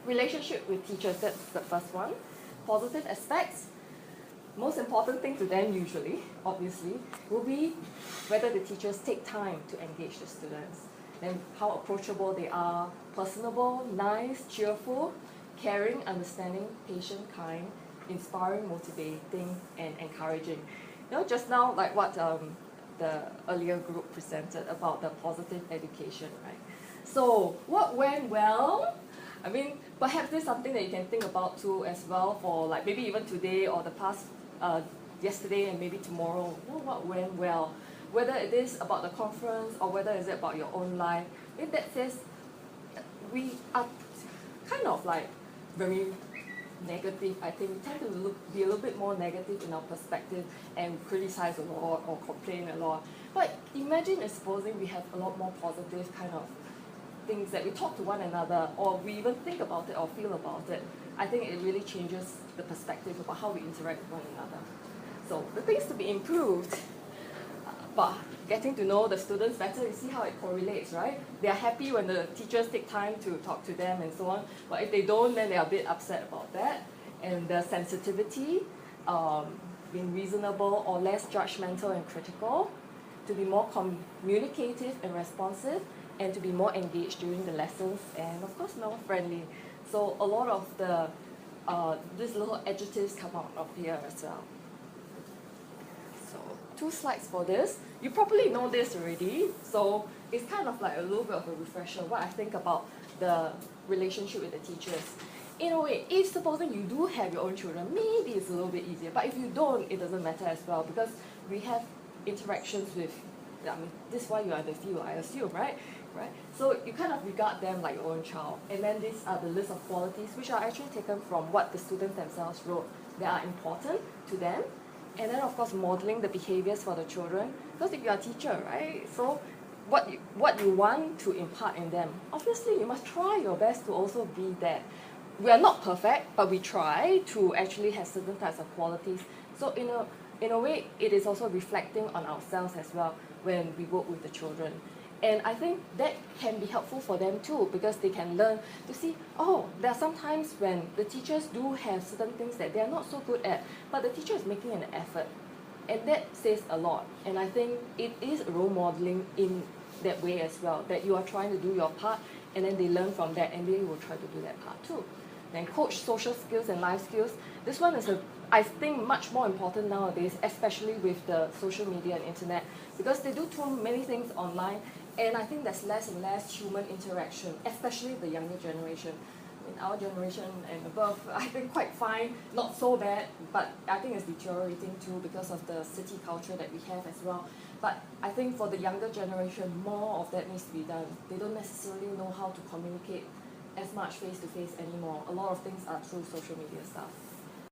relationship with teachers, that's the first one. Positive aspects, most important thing to them usually, obviously, will be whether the teachers take time to engage the students, and how approachable they are, personable, nice, cheerful, caring, understanding, patient, kind, inspiring, motivating, and encouraging. You know, just now, like what the earlier group presented about the positive education, right? So, what went well? I mean, perhaps there's something that you can think about too as well for like maybe even today or the past, yesterday and maybe tomorrow. You know, what went well? Whether it is about the conference or whether it's about your own life. If that says we are kind of like very negative, I think we tend to be a little bit more negative in our perspective and criticize a lot or complain a lot. But imagine supposing we have a lot more positive kind of things that we talk to one another or we even think about it or feel about it. I think it really changes the perspective about how we interact with one another. So the things to be improved, but getting to know the students better, you see how it correlates, right? They are happy when the teachers take time to talk to them and so on, but if they don't, then they are a bit upset about that. And the sensitivity, being reasonable or less judgmental and critical, to be more communicative and responsive, and to be more engaged during the lessons, and of course more friendly. So a lot of the these little adjectives come out of here as well. So 2 slides for this. You probably know this already, so it's kind of like a little bit of a refresher what I think about the relationship with the teachers. In a way, if supposing you do have your own children, maybe it's a little bit easier, but if you don't, it doesn't matter as well, because we have interactions with, I mean, this is why you are the field, I assume, right? So you kind of regard them like your own child. And then these are the list of qualities which are actually taken from what the students themselves wrote that are important to them. And then of course modeling the behaviors for the children. Because if you are a teacher, right? So what you want to impart in them, obviously you must try your best to also be that. We are not perfect, but we try to actually have certain types of qualities. So in a way, it is also reflecting on ourselves as well when we work with the children. And I think that can be helpful for them too, because they can learn to see, oh, there are some times when the teachers do have certain things that they are not so good at, but the teacher is making an effort. And that says a lot. And I think it is role modeling in that way as well, that you are trying to do your part, and then they learn from that, and they will try to do that part too. Then coach social skills and life skills. This one is, I think, much more important nowadays, especially with the social media and internet, because they do too many things online, and I think there's less and less human interaction, especially the younger generation. In our generation and above, I think quite fine, not so bad, but I think it's deteriorating too because of the city culture that we have as well. But I think for the younger generation, more of that needs to be done. They don't necessarily know how to communicate as much face-to-face anymore. A lot of things are through social media stuff.